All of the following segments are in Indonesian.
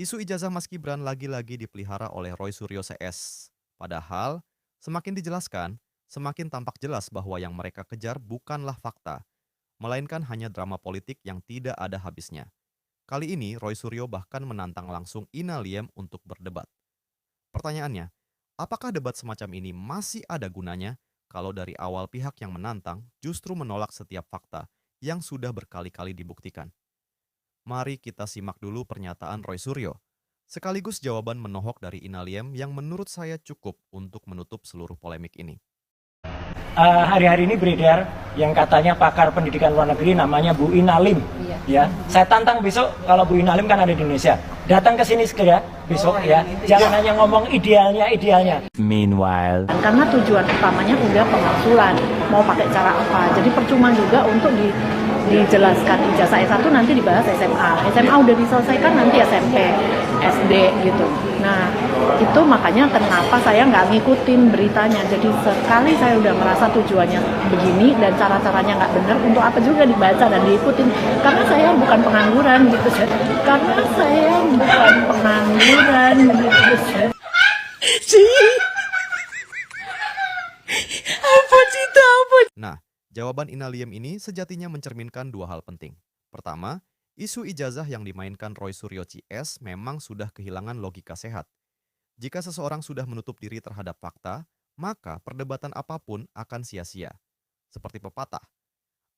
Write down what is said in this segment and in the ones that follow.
Isu ijazah Mas Gibran lagi-lagi dipelihara oleh Roy Suryo CS. Padahal, semakin dijelaskan, semakin tampak jelas bahwa yang mereka kejar bukanlah fakta, melainkan hanya drama politik yang tidak ada habisnya. Kali ini, Roy Suryo bahkan menantang langsung Ina Liem untuk berdebat. Pertanyaannya, apakah debat semacam ini masih ada gunanya kalau dari awal pihak yang menantang justru menolak setiap fakta yang sudah berkali-kali dibuktikan? Mari kita simak dulu pernyataan Roy Suryo, sekaligus jawaban menohok dari Ina Liem yang menurut saya cukup untuk menutup seluruh polemik ini. Hari-hari ini beredar yang katanya pakar pendidikan luar negeri namanya Bu Inalim. Ya, saya tantang besok kalau Bu Inalim kan ada di Indonesia, datang ke sini segera besok ya. Jangan hanya ngomong idealnya. Meanwhile, Karena tujuan utamanya udah pemaksulan, mau pakai cara apa. Jadi percuma juga untuk dijelaskan ijazah S1 nanti dibahas SMA. SMA udah diselesaikan nanti SMP, SD gitu. Nah, itu makanya kenapa saya nggak ngikutin beritanya. Jadi sekali saya udah merasa tujuannya begini dan cara-caranya nggak benar, untuk apa juga dibaca dan diikutin. Karena saya bukan pengangguran gitu. Karena saya bukan pengangguran gitu. Nah, jawaban Ina Liem ini sejatinya mencerminkan dua hal penting. Pertama, isu ijazah yang dimainkan Roy Suryo CS memang sudah kehilangan logika sehat. Jika seseorang sudah menutup diri terhadap fakta, maka perdebatan apapun akan sia-sia. Seperti pepatah,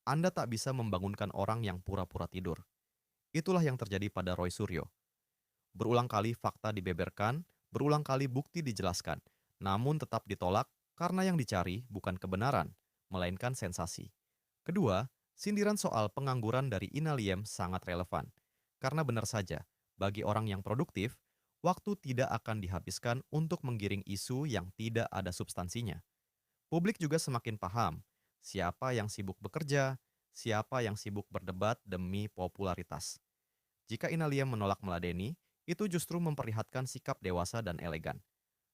Anda tak bisa membangunkan orang yang pura-pura tidur. Itulah yang terjadi pada Roy Suryo. Berulang kali fakta dibeberkan, berulang kali bukti dijelaskan, namun tetap ditolak karena yang dicari bukan kebenaran, melainkan sensasi. Kedua, sindiran soal pengangguran dari Ina Liem sangat relevan. Karena benar saja, bagi orang yang produktif, waktu tidak akan dihabiskan untuk menggiring isu yang tidak ada substansinya. Publik juga semakin paham siapa yang sibuk bekerja, siapa yang sibuk berdebat demi popularitas. Jika Ina Liem menolak meladeni, itu justru memperlihatkan sikap dewasa dan elegan.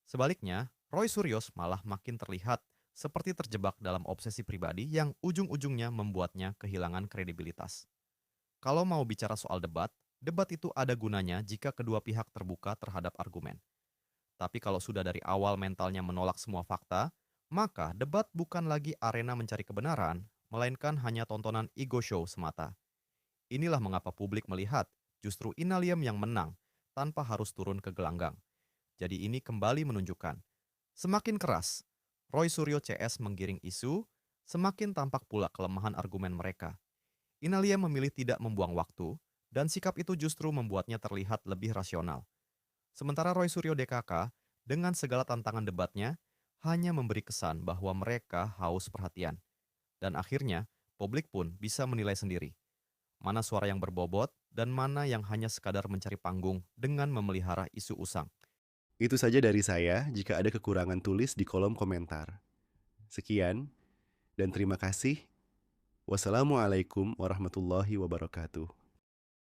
Sebaliknya, Roy Suryos malah makin terlihat seperti terjebak dalam obsesi pribadi yang ujung-ujungnya membuatnya kehilangan kredibilitas. Kalau mau bicara soal debat, debat itu ada gunanya jika kedua pihak terbuka terhadap argumen. Tapi kalau sudah dari awal mentalnya menolak semua fakta, maka debat bukan lagi arena mencari kebenaran, melainkan hanya tontonan ego show semata. Inilah mengapa publik melihat justru Ina Liem yang menang tanpa harus turun ke gelanggang. Jadi ini kembali menunjukkan, semakin keras Roy Suryo CS menggiring isu, semakin tampak pula kelemahan argumen mereka. Ina Liem memilih tidak membuang waktu, dan sikap itu justru membuatnya terlihat lebih rasional. Sementara Roy Suryo DKK, dengan segala tantangan debatnya, hanya memberi kesan bahwa mereka haus perhatian. Dan akhirnya, publik pun bisa menilai sendiri mana suara yang berbobot dan mana yang hanya sekadar mencari panggung dengan memelihara isu usang. Itu saja dari saya. Jika ada kekurangan tulis di kolom komentar. Sekian dan terima kasih. Wassalamualaikum warahmatullahi wabarakatuh.